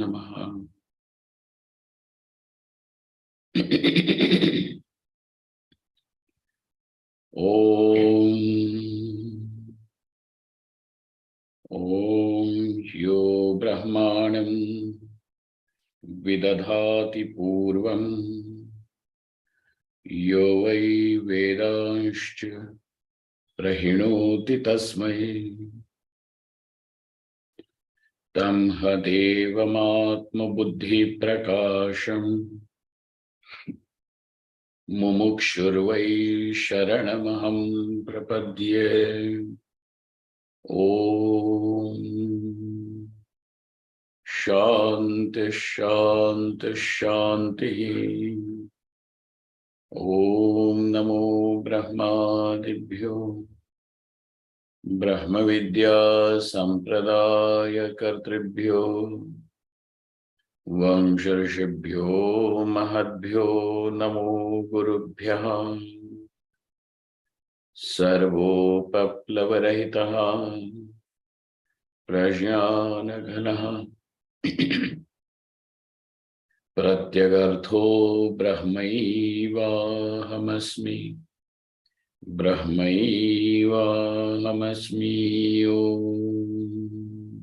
Namaha. Om Yo Brahmanam Vidadhati Purvam Yo Vai Vedanscha Prahinoti Tasmai Tam Hadevamatma Buddhi Prakasham Mumukshurvai Sharanamaham Prapadye. Om Shanti Shanti Shanti. Om Namo Brahmadibhyo Brahma Vidya Sampradaya Kartribhyo Vamsharshibhyo Mahadbhyo Namo Gurubhyaha Sarvopaplavarahitaha Prajnanaganaha Pratyagartho Brahmaivahamasmi Brahmaivahamasmi Om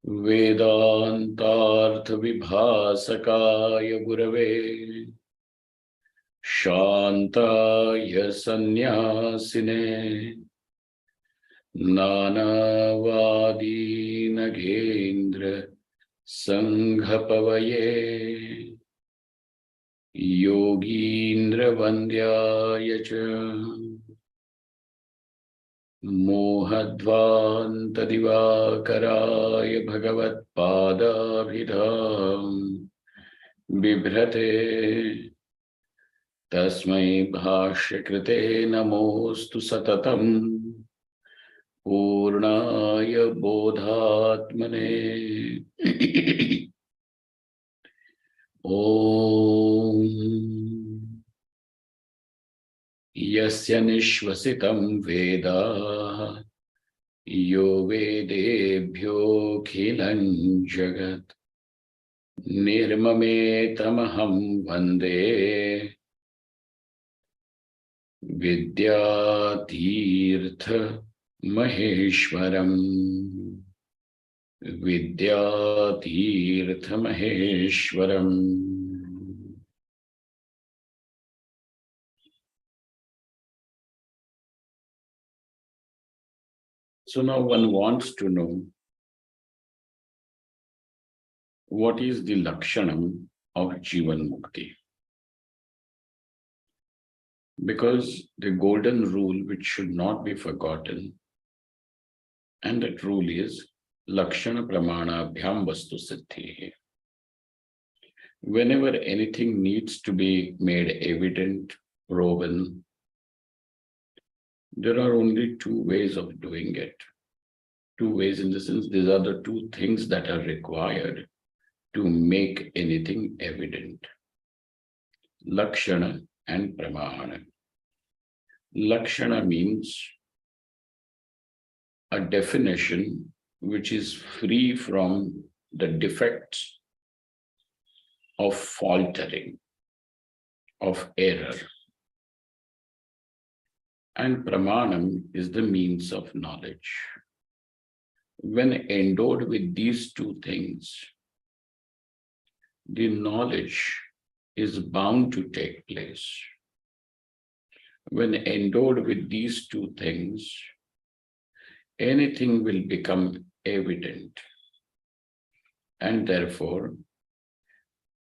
Vedantartha Vibhasakaya Gurave Shantaya Sannyasine Nanavadi Nagendra Sanghapavaye Yogindra Vandyaya Cha Mohadvanta Divakaraya Bhagavat Padabhidham Bibhrate Tasmai Bhashyakrite Namostu Satatam Purnaya Bodhatmane. Om Yasya Nishvasitam Veda Yo Vedebhyo Khilan Jagat Nirmametamaham Vande Vidyatirtha Maheshwaram. Vidyatirtha Maheshwaram. So now one wants to know what is the Lakshanam of Jivanmukti. Because the golden rule which should not be forgotten, and that rule is Lakshana Pramana Bhyam Vastu Siddhi. Whenever anything needs to be made evident, proven, there are only two ways of doing it. Two ways in the sense, these are the two things that are required to make anything evident. Lakshana and Pramana. Lakshana means a definition which is free from the defects of faltering, of error. And Pramanam is the means of knowledge. When endowed with these two things, the knowledge is bound to take place. When endowed with these two things, anything will become evident. And therefore,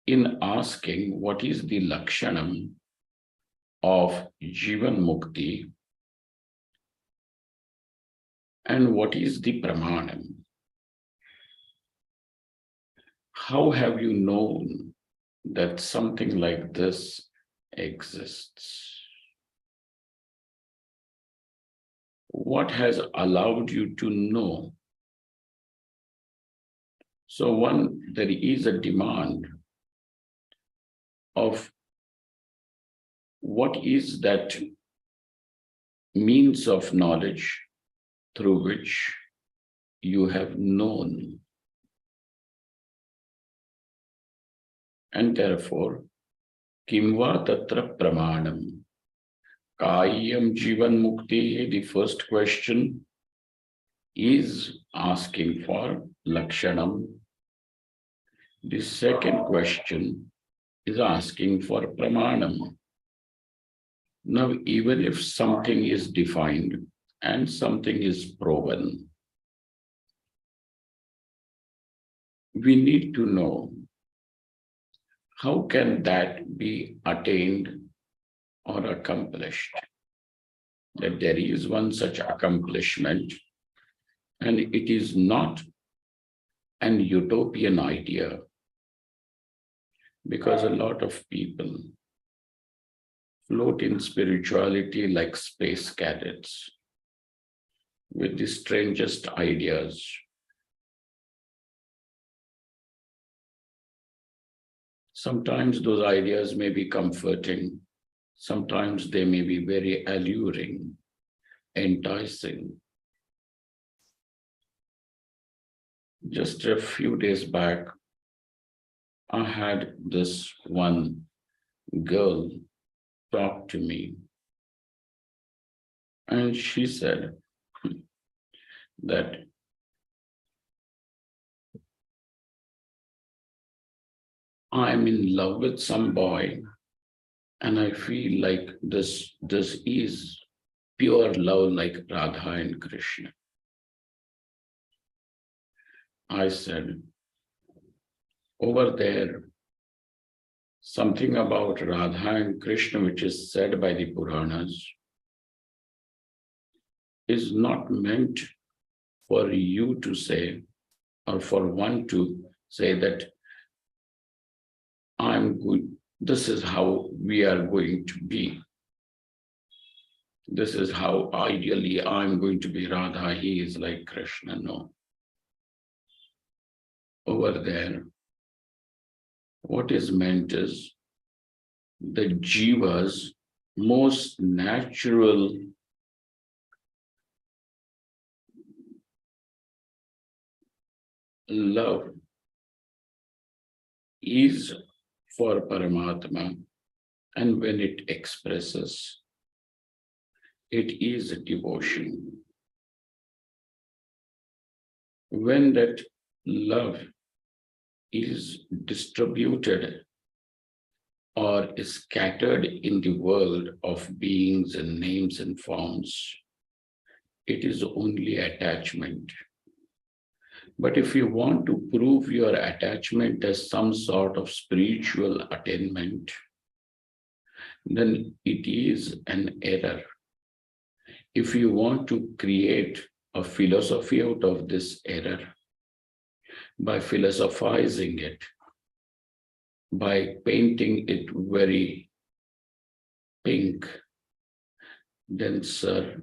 in asking what is the Lakshanam of Jivanmukti and what is the Pramanam, how have you known that something like this exists? What has allowed you to know? So there is a demand of what is that means of knowledge through which you have known And therefore, Kimva Tatra Pramanam. Kayam Jivanmukti, the first question is asking for Lakshanam. The second question is asking for Pramanam. Now, even if something is defined and something is proven, we need to know how can that be attained or accomplished. That there is one such accomplishment, and it is not an utopian idea, because a lot of people float in spirituality like space cadets with the strangest ideas. Sometimes those ideas may be comforting, sometimes they may be very alluring, enticing. Just a few days back, I had this one girl talk to me, and she said that I'm in love with some boy, and I feel like this is pure love like Radha and Krishna. I said, over there, something about Radha and Krishna, which is said by the Puranas, is not meant for you to say, or for one to say that I'm good, this is how we are going to be. This is how ideally I'm going to be Radha, he is like Krishna. No. Over there, what is meant is the Jiva's most natural love is for Paramatma, and when it expresses, it is devotion. When that love is distributed or is scattered in the world of beings and names and forms, it is only attachment. But if you want to prove your attachment as some sort of spiritual attainment, then it is an error. If you want to create a philosophy out of this error, by philosophizing it, by painting it very pink, then, sir,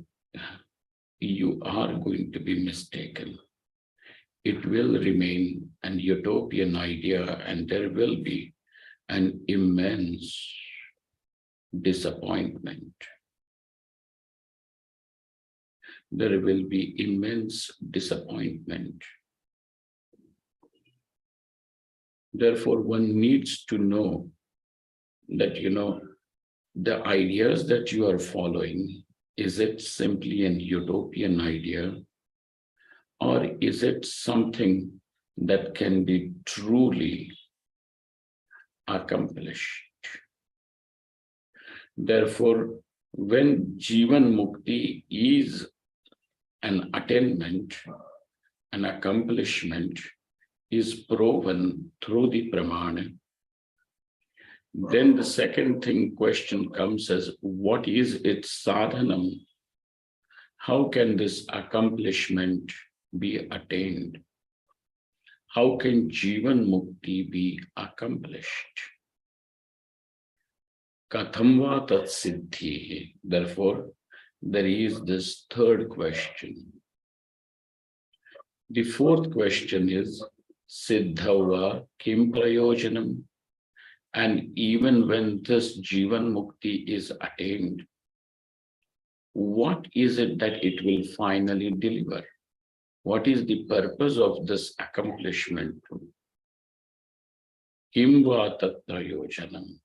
you are going to be mistaken. It will remain an utopian idea, and there will be an immense disappointment. There will be immense disappointment. Therefore, one needs to know that, the ideas that you are following, is it simply an utopian idea, or is it something that can be truly accomplished? Therefore, when Jivanmukti is an attainment, an accomplishment, is proven through the Pramana, then the second question comes as, what is its sadhanam? How can this accomplishment be attained? How can Jivanmukti be accomplished? Katham va tat siddhi. Therefore, there is this third question. The fourth question is, siddhava kim prayojanam? And even when this Jivanmukti is attained, what is it that it will finally deliver? What is the purpose of this accomplishment? Kim va tat prayojanam.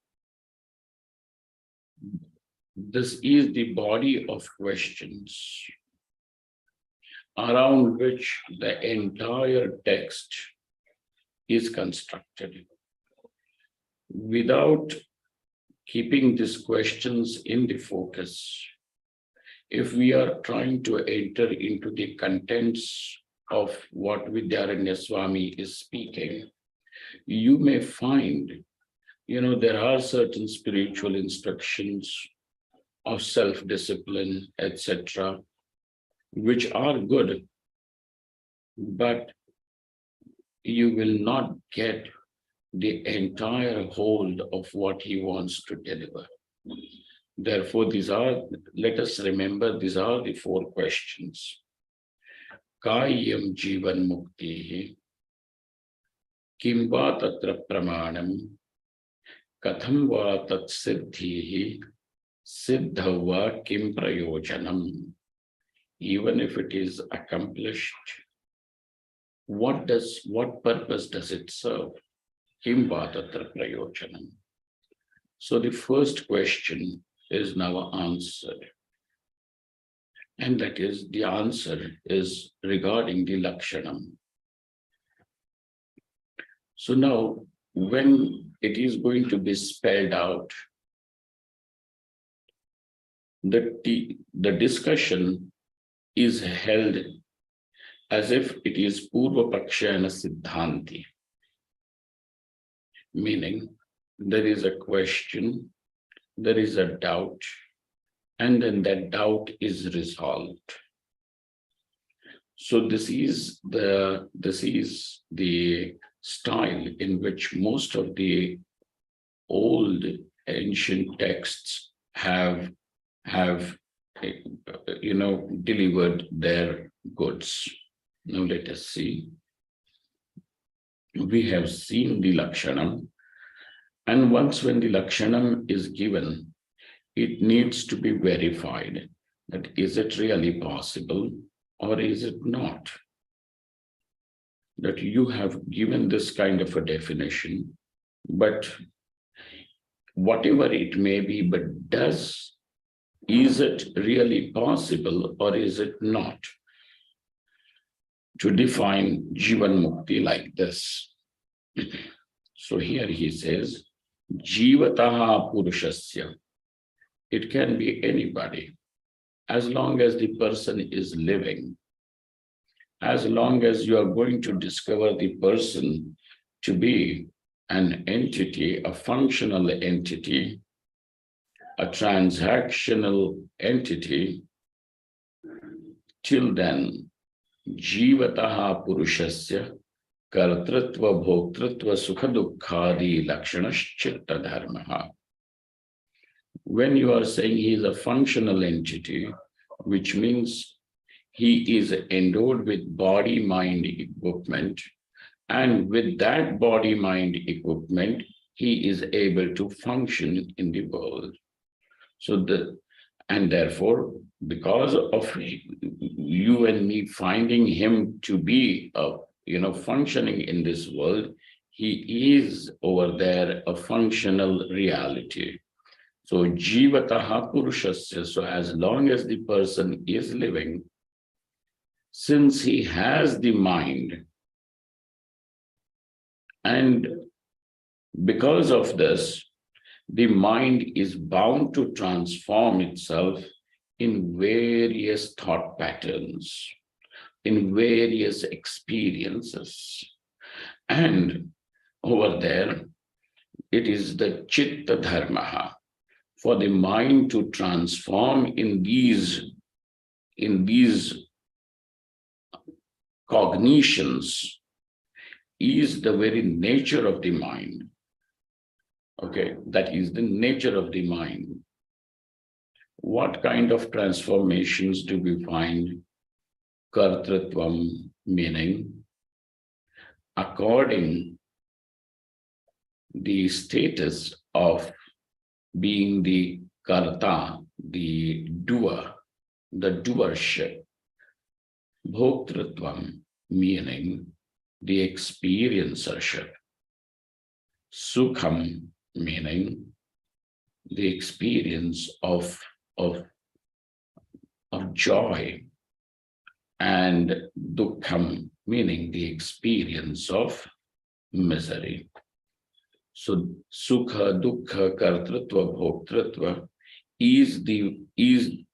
This is the body of questions around which the entire text is constructed. Without keeping these questions in the focus, if we are trying to enter into the contents of what Vidyaranya Swami is speaking, you may find, there are certain spiritual instructions of self-discipline, etc., which are good, but you will not get the entire hold of what he wants to deliver. Therefore, let us remember, these are the 4 questions. Kayam Jivanmukti, Kim va tatra pramanam, Katham va tat siddhi, Siddha va kim prayojanam. Even if it is accomplished, what purpose does it serve? Kim va tatra prayojanam. So the first question is now answered. And that is, the answer is regarding the Lakshanam. So now, when it is going to be spelled out, the discussion is held as if it is Purva Pakshana Siddhanti, meaning there is a question, there is a doubt, and then that doubt is resolved. So this is the style in which most of the old ancient texts have delivered their goods. Now let us see. We have seen the Lakshanam, and once when the Lakshanam is given, it needs to be verified that is it really possible or is it not? That you have given this kind of a definition, but whatever it may be, but is it really possible or is it not to define Jivanmukti like this? So here he says, Jivataha Purushasya. It can be anybody, as long as the person is living. As long as you are going to discover the person to be an entity, a functional entity, a transactional entity, till then, Jivataha Purushasya Kartritva Bhoktritva Sukhadukhadi Lakshanaschitta Dharmaha. When you are saying he is a functional entity, which means he is endowed with body-mind equipment, and with that body-mind equipment, he is able to function in the world. And therefore, because of you and me finding him to be functioning in this world, he is over there a functional reality. So Jivataha Purushasya, so as long as the person is living, since he has the mind, and because of this, the mind is bound to transform itself in various thought patterns, in various experiences. And over there, it is the Chitta Dharmaha, for the mind to transform in these cognitions is the very nature of the mind. Okay, that is the nature of the mind. What kind of transformations do we find? Kartritvam, meaning according the status of being the karta, the doer, the doership. Bhoktritvam, meaning the experiencership. Sukham meaning the experience of joy, and dukkham meaning the experience of misery. So sukha, dukkha, kartritva, bhoktritva these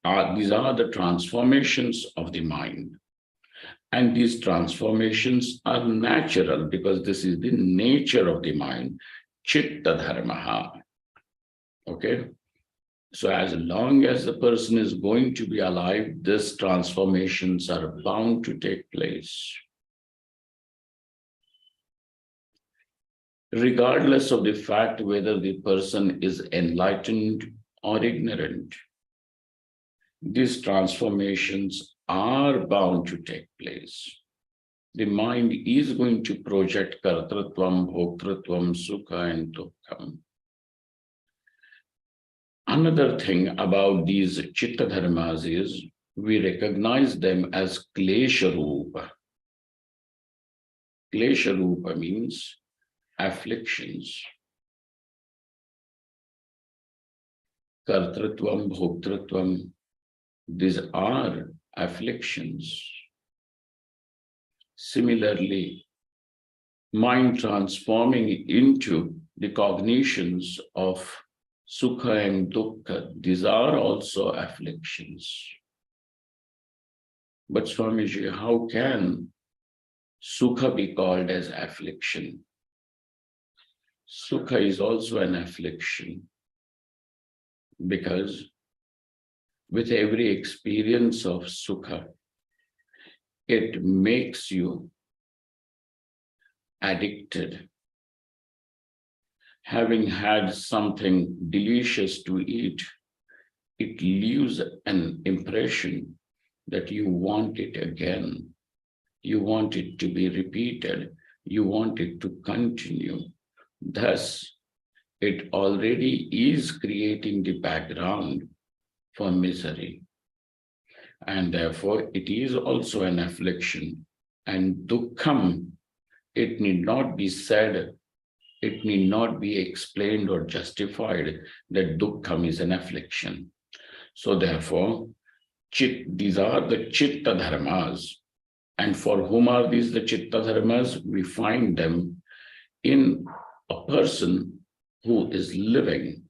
are the transformations of the mind. And these transformations are natural because this is the nature of the mind, chitta dharmaha. Okay? So as long as the person is going to be alive, these transformations are bound to take place. Regardless of the fact whether the person is enlightened or ignorant, these transformations are bound to take place. The mind is going to project kartritvam, bhoktritvam, sukha and dukkham. Another thing about these chitta dharmas is we recognize them as klesha rupa. Klesha rupa means afflictions. Kartritvam, bhoktritvam, these are afflictions. Similarly, mind transforming into the cognitions of sukha and dukkha, these are also afflictions. But Swamiji, how can sukha be called as affliction? Sukha is also an affliction because with every experience of sukha, it makes you addicted. Having had something delicious to eat, it leaves an impression that you want it again. You want it to be repeated. You want it to continue. Thus, it already is creating the background for misery. And therefore, it is also an affliction. And dukkham, it need not be said, it need not be explained or justified that dukkham is an affliction. So therefore, these are the chitta dharmas. And for whom are these the chitta dharmas? We find them in a person who is living.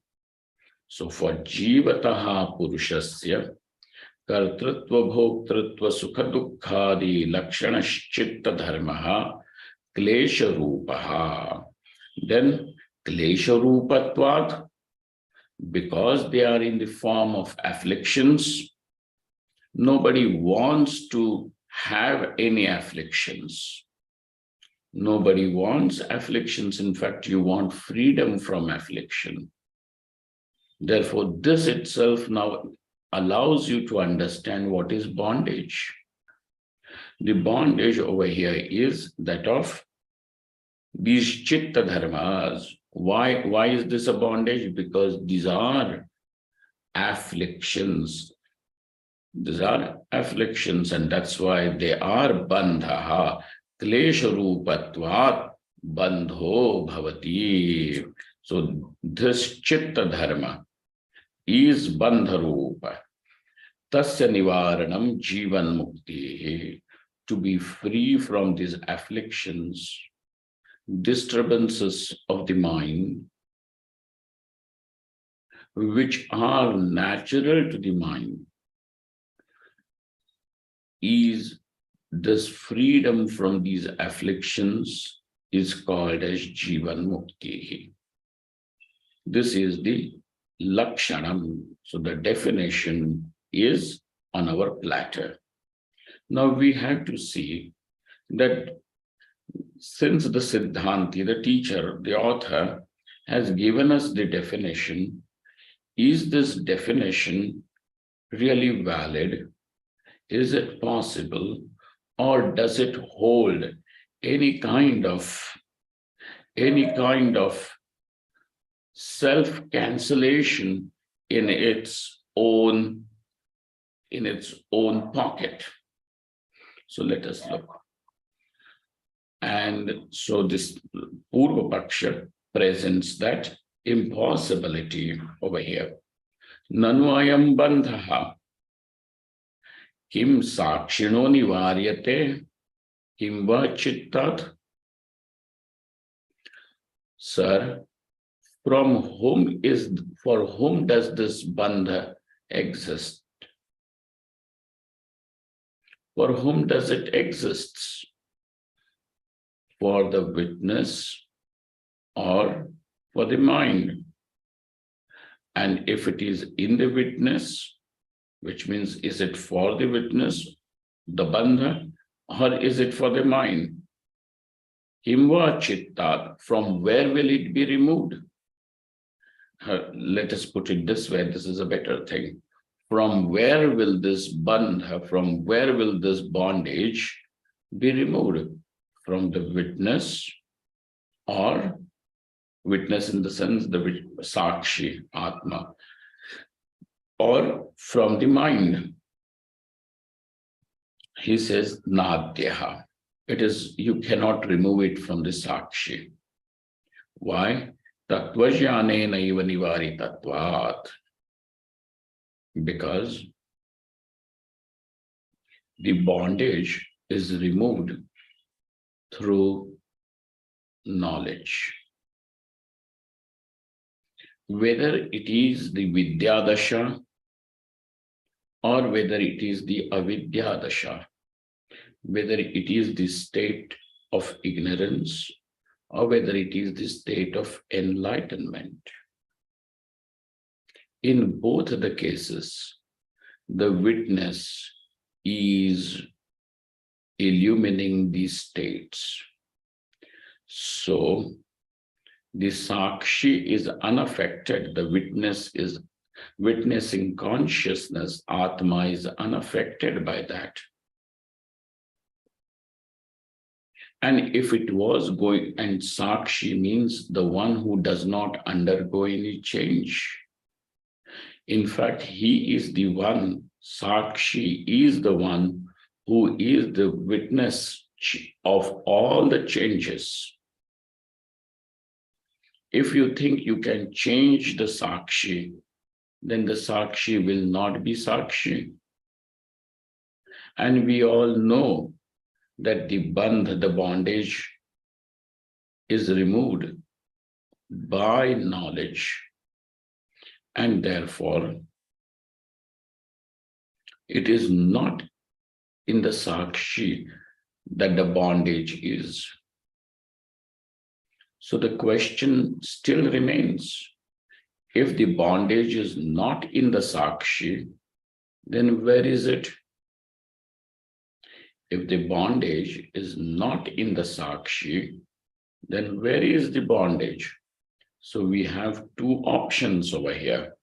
So for jivataha purushasya, kartritva bhoktritva sukha dukkhadi lakshanash-chitta dharmaha klesha rupaha. Then klesha rupatvat, because they are in the form of afflictions, nobody wants to have any afflictions. Nobody wants afflictions. In fact, you want freedom from affliction. Therefore, this itself now allows you to understand what is bondage. The bondage over here is that of these chitta dharmas. Why is this a bondage? Because these are afflictions. These are afflictions, and that's why they are bandhaha. Klesha rupatvat bandho bhavati. So this chitta dharma is bandha rupa. Tasya nivaranam jivanmukti. To be free from these afflictions, disturbances of the mind, which are natural to the mind, is this freedom from these afflictions is called as Jivanmukti. This is the Lakshanam. So the definition is on our platter. Now we have to see that since the Siddhanti, the teacher, the author, has given us the definition, is this definition really valid? Is it possible? Or does it hold any kind of self-cancellation in its own pocket? So let us look. And so this Purva Paksha presents that impossibility over here. Nanu ayam bandhaha kim sakshino nivaryate kim va chittat. Sir, for whom does this bandha exist? For whom does it exist? For the witness or for the mind? And if it is in the witness, which means is it for the witness, the bandha, or is it for the mind? Kimva chittat, from where will it be removed? Let us put it this way, this is a better thing. From where will this bandha, from where will this bondage be removed? From the witness, or witness in the sense the sakshi, atma, or from the mind? He says, nadyaha. It is, you cannot remove it from the sakshi. Why? Tattvajnane naiva nivaritatvat. Because the bondage is removed through knowledge. Whether it is the vidyadasha or whether it is the avidyadasha, whether it is the state of ignorance or whether it is the state of enlightenment. In both the cases, the witness is illumining these states. So, the sakshi is unaffected, the witness is witnessing consciousness, atma is unaffected by that. And if it was going, and sakshi means the one who does not undergo any change. In fact, he is the one, sakshi is the one who is the witness of all the changes. If you think you can change the sakshi, then the sakshi will not be sakshi. And we all know that the bandh, the bondage, is removed by knowledge. And therefore, it is not in the sakshi that the bondage is. So the question still remains, if the bondage is not in the sakshi, then where is it? If the bondage is not in the sakshi, then where is the bondage? So we have two options over here.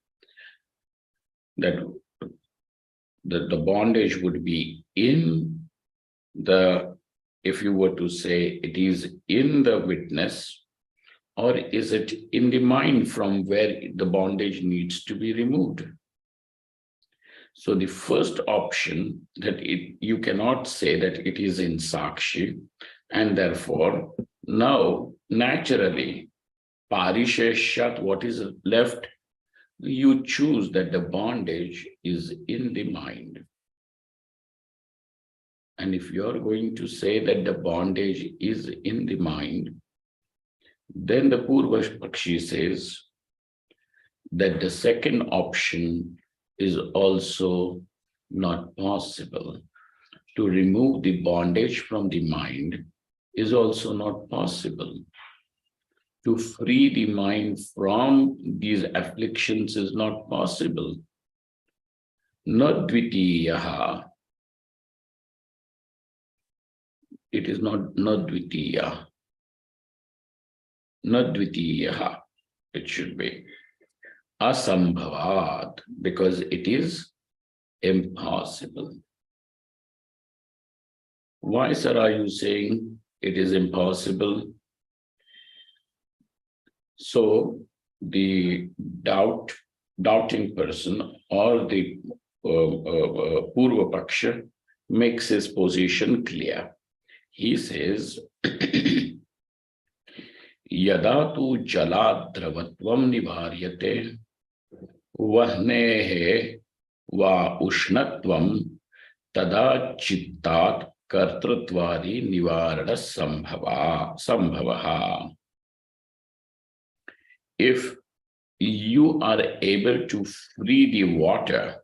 That the bondage would be in the, if you were to say it is in the witness, or is it in the mind from where the bondage needs to be removed? So the first option, that you cannot say that it is in sakshi, and therefore now naturally parisheshat, what is left, you choose that the bondage is in the mind. And if you're going to say that the bondage is in the mind, then the Purva Pakshi says that the second option is also not possible. To remove the bondage from the mind is also not possible. To free the mind from these afflictions is not possible. Nadvitiyaha. It is not nadvitiya. Nadvitiyaha. It should be asambhavat, because it is impossible. Why, sir, are you saying it is impossible? So the doubting person or the Purva Paksha makes his position clear. He says, यदा तु जलाद्रवत्वं निवार्यते वह्नेः वा उष्णत्वं तदा चित्तात् कर्तृत्वादि निवारण संभवः. If you are able to free the water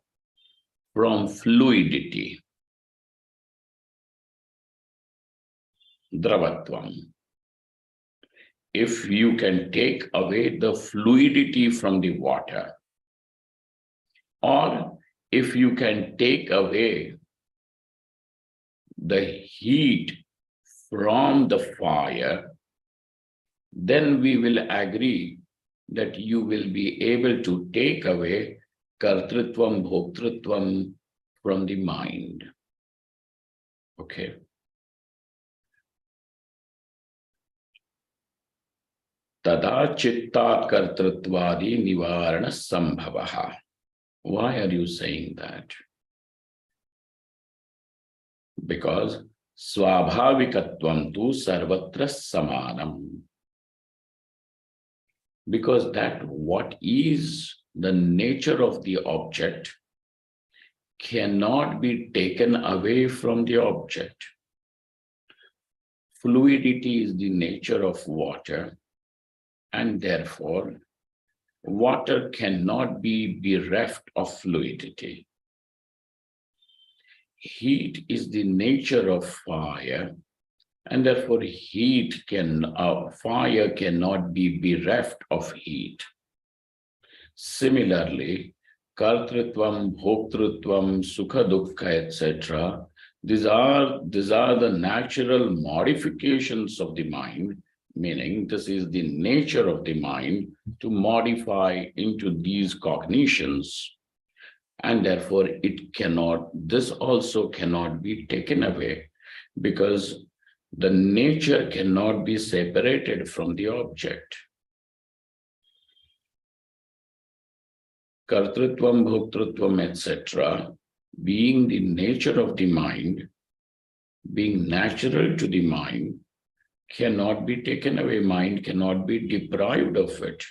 from fluidity, dravatvam, if you can take away the fluidity from the water, or if you can take away the heat from the fire, then we will agree that you will be able to take away kartrutvam, bhoktrutvam from the mind. Okay. Tada chittat kartrutvadi nivarana sambhavaha. Why are you saying that? Because swabhavikatvam tu sarvatra samanam. Because that what is the nature of the object cannot be taken away from the object. Fluidity is the nature of water, and therefore water cannot be bereft of fluidity. Heat is the nature of fire, and therefore fire cannot be bereft of heat. Similarly, kartrutvam, bhoktrutvam, sukha dukkha, etc. These are the natural modifications of the mind, meaning this is the nature of the mind to modify into these cognitions. And therefore this also cannot be taken away, because the nature cannot be separated from the object. Kartrutvam, bhoktrutvam, etc., being the nature of the mind, being natural to the mind, cannot be taken away. Mind cannot be deprived of it.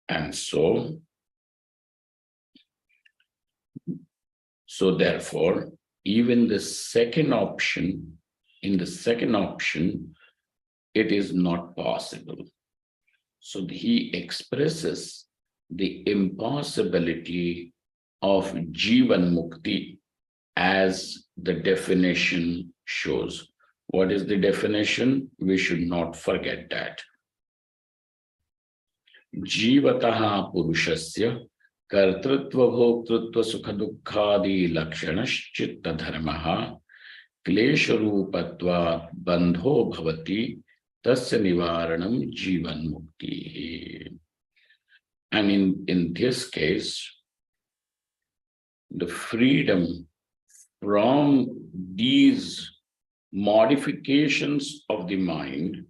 And so therefore, even in the second option, it is not possible. So he expresses the impossibility of Jivanmukti as the definition shows. What is the definition? We should not forget that. Jivataha purushasya kartrutva bhoktrutva sukha dukkhadi lakshanaschitta dharmaha klesha rupatva bandho bhavati tasya nivaranam jivanmukti. And in this case, the freedom from these modifications of the mind,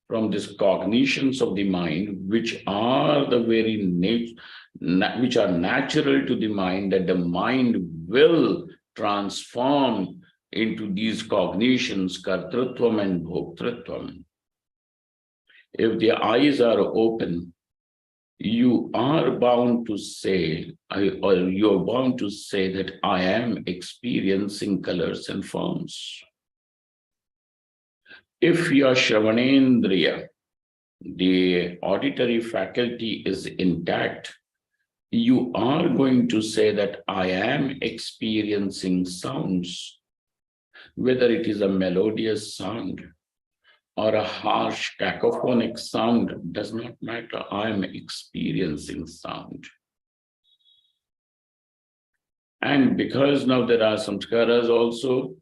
from these cognitions of the mind, which are the very which are natural to the mind, that the mind will transform into these cognitions, kartrutvam and bhoktrutvam. If the eyes are open, you are bound to say, or you're bound to say that I am experiencing colors and forms. If your Shravanendriya, the auditory faculty, is intact, you are going to say that I am experiencing sounds, whether it is a melodious sound or a harsh cacophonic sound, does not matter. I am experiencing sound. And because now there are samskaras also,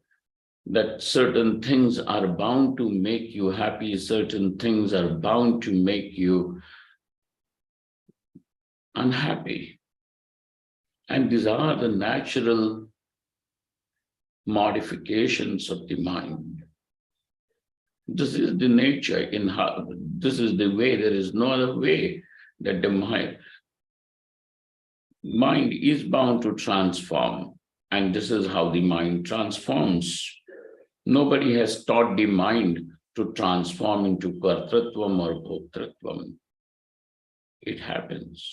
that certain things are bound to make you happy, certain things are bound to make you unhappy. And these are the natural modifications of the mind. This is the nature, this is the way, there is no other way, that the mind is bound to transform. And this is how the mind transforms. Nobody has taught the mind to transform into kartritvam or bhoktritvam. It happens.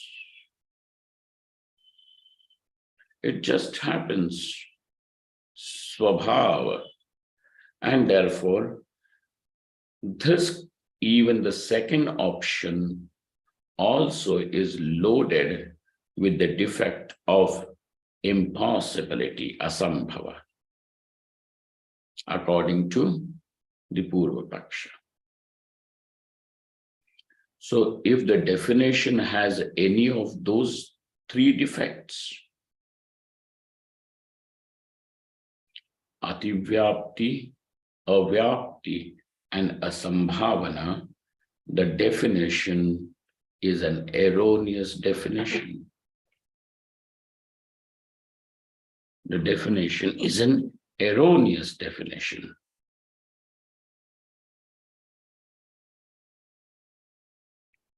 It just happens. Swabhava. And therefore, this, even the second option also is loaded with the defect of impossibility, asambhava, according to the Purva Paksha. So if the definition has any of those three defects, ativyapti, avyapti, and asambhavana, the definition is an erroneous definition. The definition is an erroneous definition.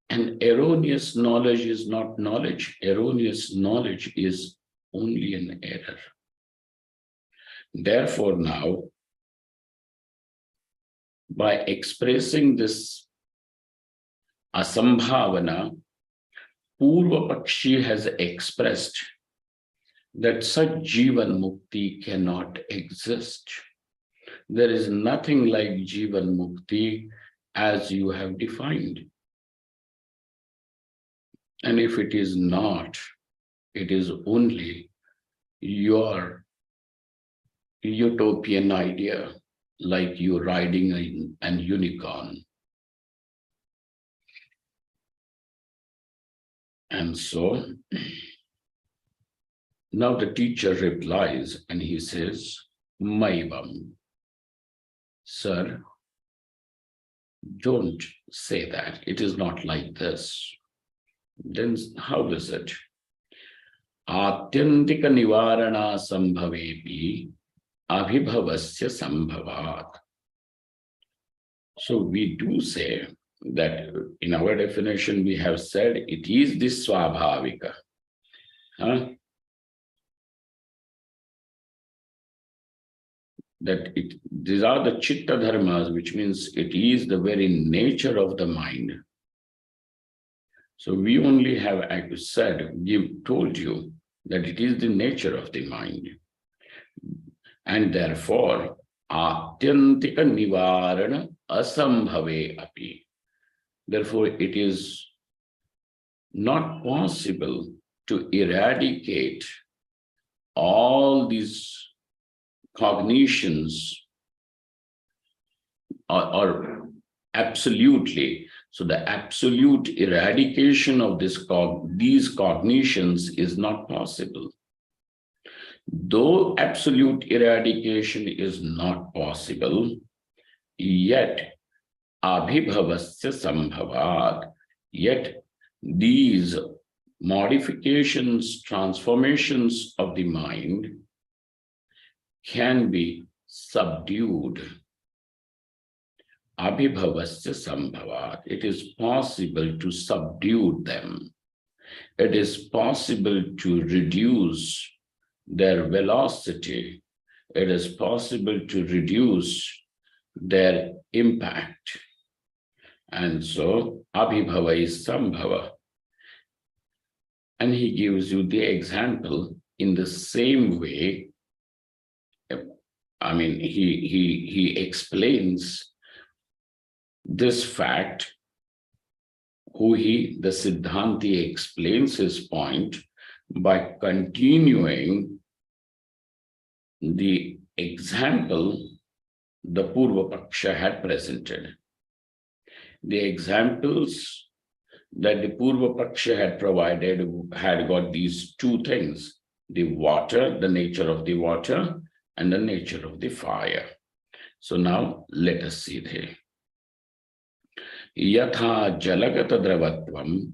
And erroneous knowledge is not knowledge. Erroneous knowledge is only an error. Therefore, now, by expressing this asambhavana, Purva Pakshi has expressed that such Jivanmukti cannot exist. There is nothing like Jivanmukti as you have defined. And if it is not, it is only your utopian idea, like you riding an unicorn. And so, now the teacher replies and he says, Maivam. Sir, don't say that. It is not like this. Then how is it? Atyantika nivarana sambhavepi abhibhavasya sambhavat. So we do say that in our definition we have said it is the swabhavika. That these are the chitta dharmas, which means it is the very nature of the mind. So we only have told you that it is the nature of the mind. And therefore, atyantika nivarana asambhave api. Therefore, it is not possible to eradicate all these cognitions or absolutely. So the absolute eradication of these cognitions is not possible. Though absolute eradication is not possible, yet abhibhavasya sambhavat, yet these modifications, transformations of the mind can be subdued. Abhibhavasya sambhavat. It is possible to subdue them. It is possible to reduce their velocity. It is possible to reduce their impact. And so, abhibhava is sambhava. And he gives you the example in the same way. I mean, he explains this fact, the Siddhanti explains his point by continuing the example the Purva Paksha had presented. The examples that the Purva Paksha had provided had got these two things: the water, the nature of the water, and the nature of the fire. So now let us see there. Yatha jalagata dravatvam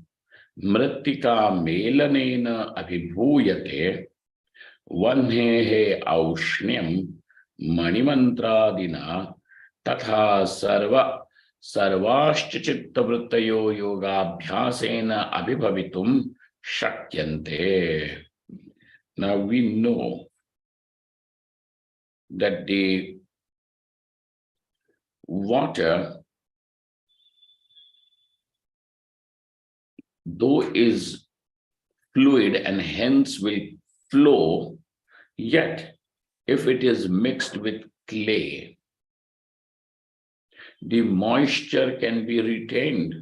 mrittika melanena abhibhuyate vanhehe aushnyam manimantradina tatha sarvashcha chitta vrittayo yogabhyasena abhibhavitum shakyante. Now we know that the water, though is fluid and hence will flow, yet if it is mixed with clay, the moisture can be retained,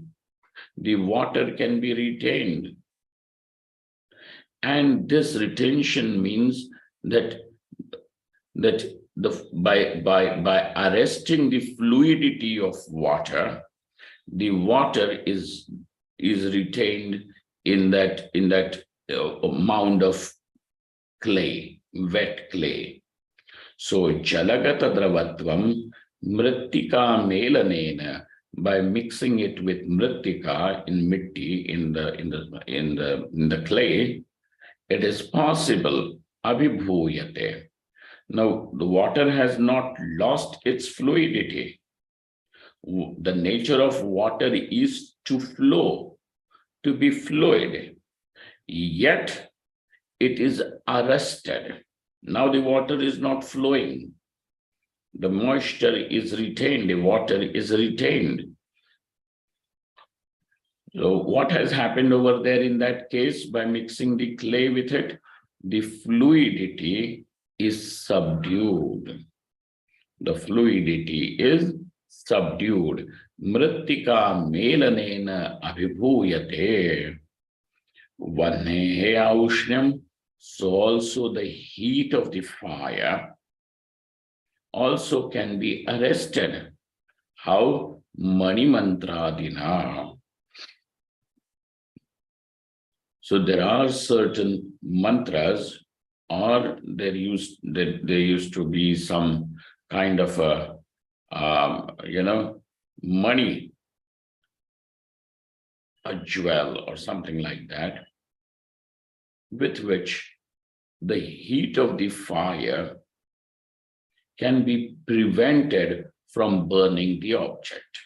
the water can be retained. And this retention means that by arresting the fluidity of water, the water is retained in that mound of clay, wet clay. So jalagata dravatvam mrittika melanena, by mixing it with mrittika in mitti, in the clay, it is possible abhibhuyate. Now the water has not lost its fluidity. The nature of water is to flow, to be fluid, yet it is arrested. Now the water is not flowing. The moisture is retained, the water is retained. So what has happened over there in that case by mixing the clay with it? The fluidity is subdued. The fluidity is subdued. Mrittika melanena abhibhuyate. Vannehe aushnyam. So also the heat of the fire also can be arrested. How? Mani mantradina. So there are certain mantras, or there used to be some kind of a money, a jewel or something like that, with which the heat of the fire can be prevented from burning the object.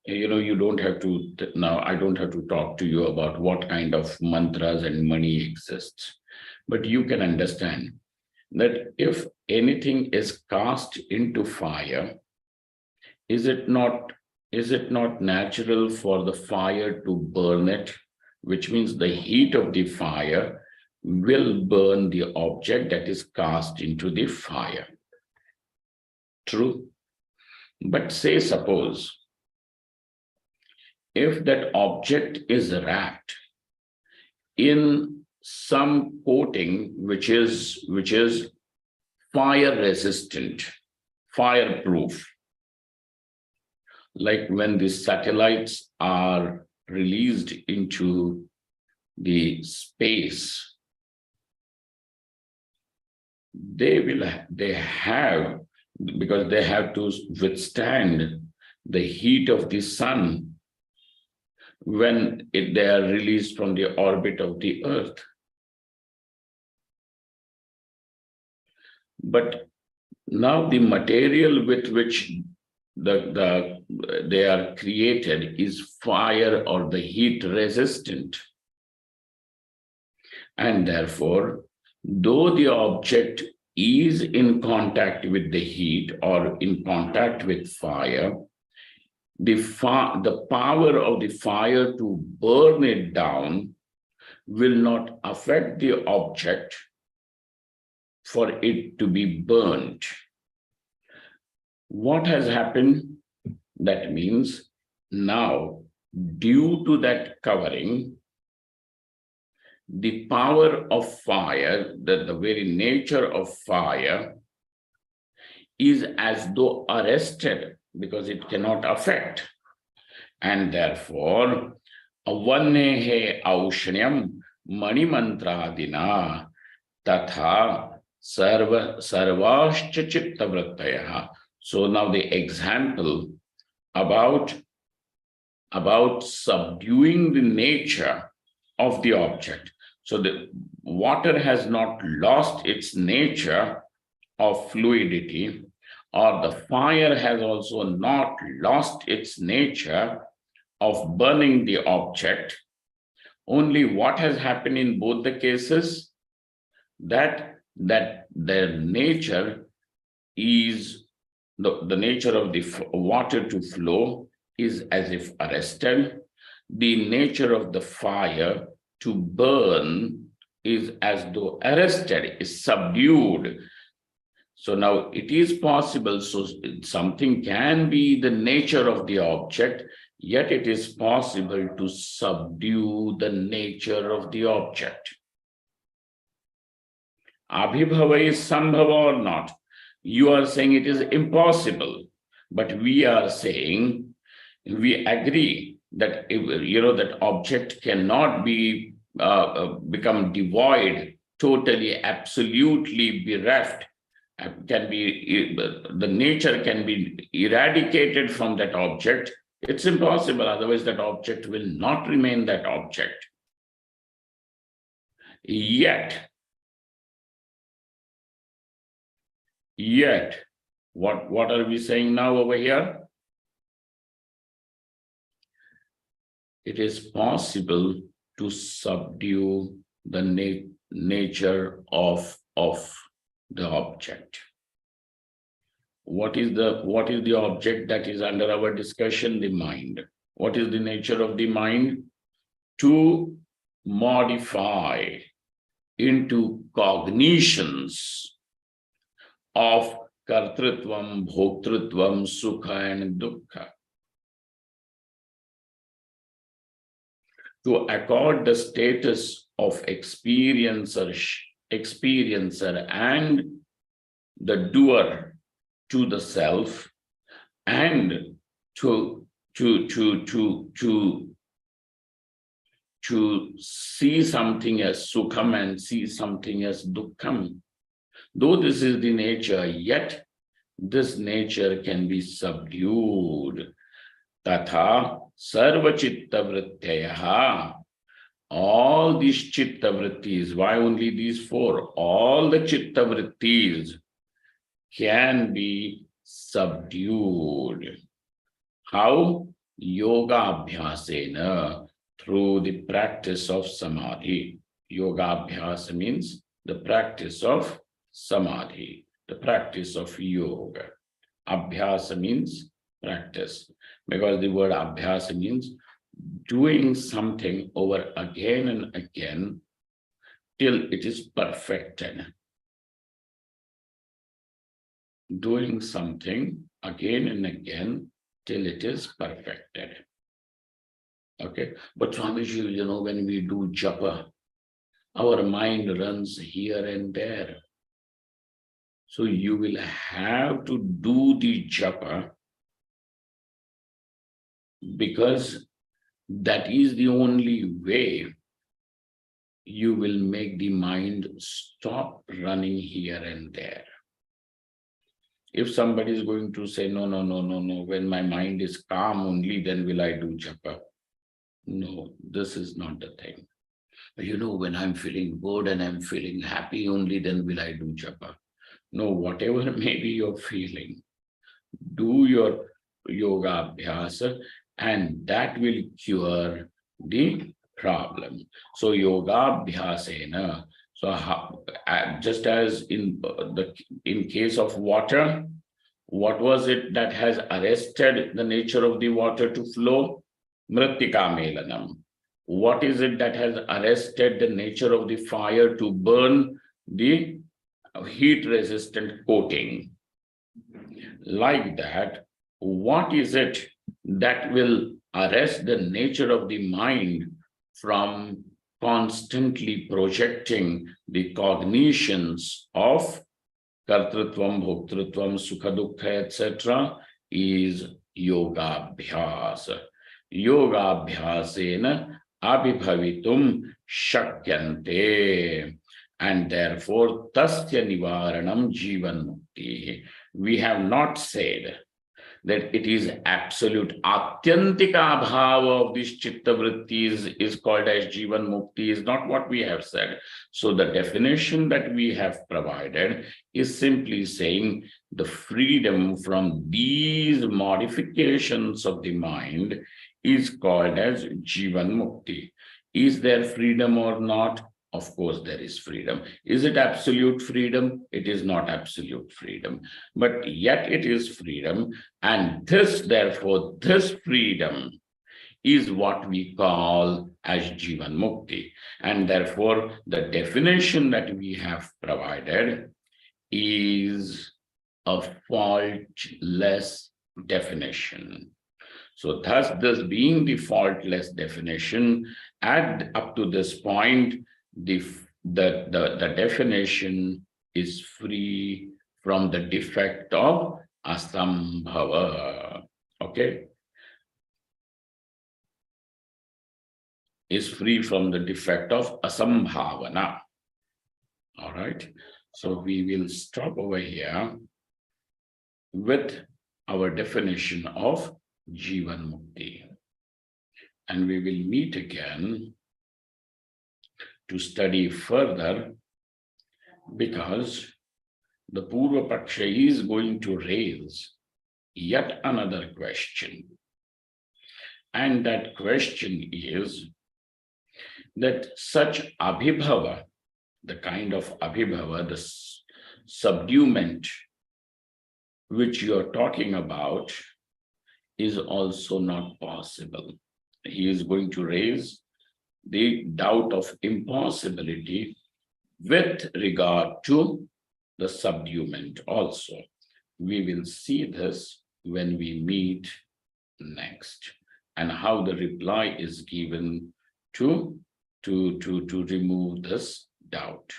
You don't have to, now I don't have to talk to you about what kind of mantras and money exists, but you can understand that if anything is cast into fire, is it not natural for the fire to burn it, which means the heat of the fire will burn the object that is cast into the fire. True? But say suppose if that object is wrapped in some coating which is fire resistant, fireproof, like when the satellites are released into the space, they have, because they have to withstand the heat of the sun when they are released from the orbit of the earth. But now the material with which they are created is fire or the heat resistant. And therefore, though the object is in contact with the heat or in contact with fire, the power of the fire to burn it down will not affect the object for it to be burnt. What has happened? That means now, due to that covering, the power of fire, the very nature of fire, is as though arrested, because it cannot affect. And therefore, avannehe aushnyam manimantradina tatha sarvascha chitta vrittayaha. So now the example about subduing the nature of the object. So the water has not lost its nature of fluidity, or the fire has also not lost its nature of burning the object. Only what has happened in both the cases, that their nature is the nature of the water to flow is as if arrested. The nature of the fire to burn is as though arrested, is subdued. So now it is possible, so something can be the nature of the object, yet it is possible to subdue the nature of the object. Abhibhava is sambhava or not? You are saying it is impossible, but we are saying, we agree that that object cannot be become devoid, totally, absolutely bereft. Can be, the nature can be eradicated from that object. It's impossible, otherwise that object will not remain that object. Yet, what are we saying now over here? It is possible to subdue the nature of the object. What is the object that is under our discussion? The mind. What is the nature of the mind? To modify into cognitions of kartrutvam, bhoktrutvam, sukha and dukkha. To accord the status of experiencer and the doer to the self, and to see something as sukham and see something as dukkham. Though this is the nature, yet this nature can be subdued. Tatha sarva chitta vrityaha. All these chitta vrittis, why only these four? All the chitta vrittis can be subdued. How? Yoga abhyasena, through the practice of samadhi. Yoga abhyasa means the practice of samadhi, the practice of yoga. Abhyasa means practice, because the word abhyasa means doing something over again and again till it is perfected. Doing something again and again till it is perfected. Okay, but Swamiji, when we do japa, our mind runs here and there. So you will have to do the japa, because that is the only way you will make the mind stop running here and there. If somebody is going to say, no, when my mind is calm only, then will I do japa. No, this is not the thing. When I'm feeling good and I'm feeling happy only, then will I do japa. No, whatever may be your feeling, do your yoga abhyasa, and that will cure the problem. So yoga abhyasena. So just as in case of water, what was it that has arrested the nature of the water to flow? Mrittika melanam. What is it that has arrested the nature of the fire to burn? The heat-resistant coating. Like that, what is it that will arrest the nature of the mind from constantly projecting the cognitions of kartrutvam, bhoktrutvam, sukha dukkha, etc. is yoga abhyasa. Yoga abhyasena abhibhavitum shakyante. And therefore, tasya nivaranam jivanmukti. We have not said that it is absolute atyantika abhava of these chitta vrittis is called as jivanmukti, is not what we have said. So the definition that we have provided is simply saying the freedom from these modifications of the mind is called as jivanmukti. Is there freedom or not? of course, there is freedom. Is it absolute freedom? It is not absolute freedom, but yet it is freedom. And this, therefore, this freedom is what we call as Jivanmukti. And therefore, the definition that we have provided is a faultless definition. So thus, this being the faultless definition, up to this point, the definition is free from the defect of asambhava. Okay? Is free from the defect of asambhavana. All right? So we will stop over here with our definition of Jivanmukti. And we will meet again to study further, because the Purva Paksha is going to raise yet another question. And that question is that such abhibhava, the kind of abhibhava, the subduement which you are talking about, is also not possible. He is going to raise the doubt of impossibility with regard to the subduement also. We will see this when we meet next, and how the reply is given to remove this doubt.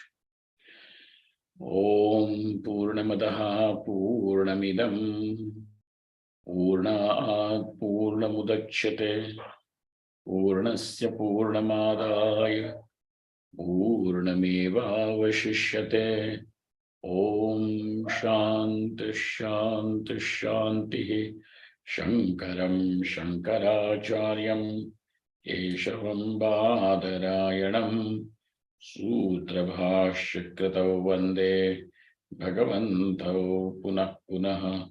Om Purnamadaha Purnamidam Purnat Purnamudachyate Purnasya Purnamadaya Purnamevavashishyate. Om Shanti Shanti Shanti. Shankaram Shankaracharyam Keshavam Badarayanam Sutrabhashyakritau Vande Bhagavantau Punah Punah.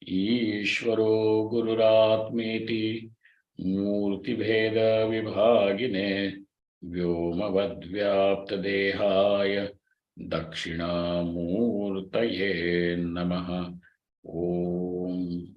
Ishvaro Gururatmeti Murti Bheda Vibhagine Vyomavadvyapta Dehaya Dakshina Murtaye Namaha. Om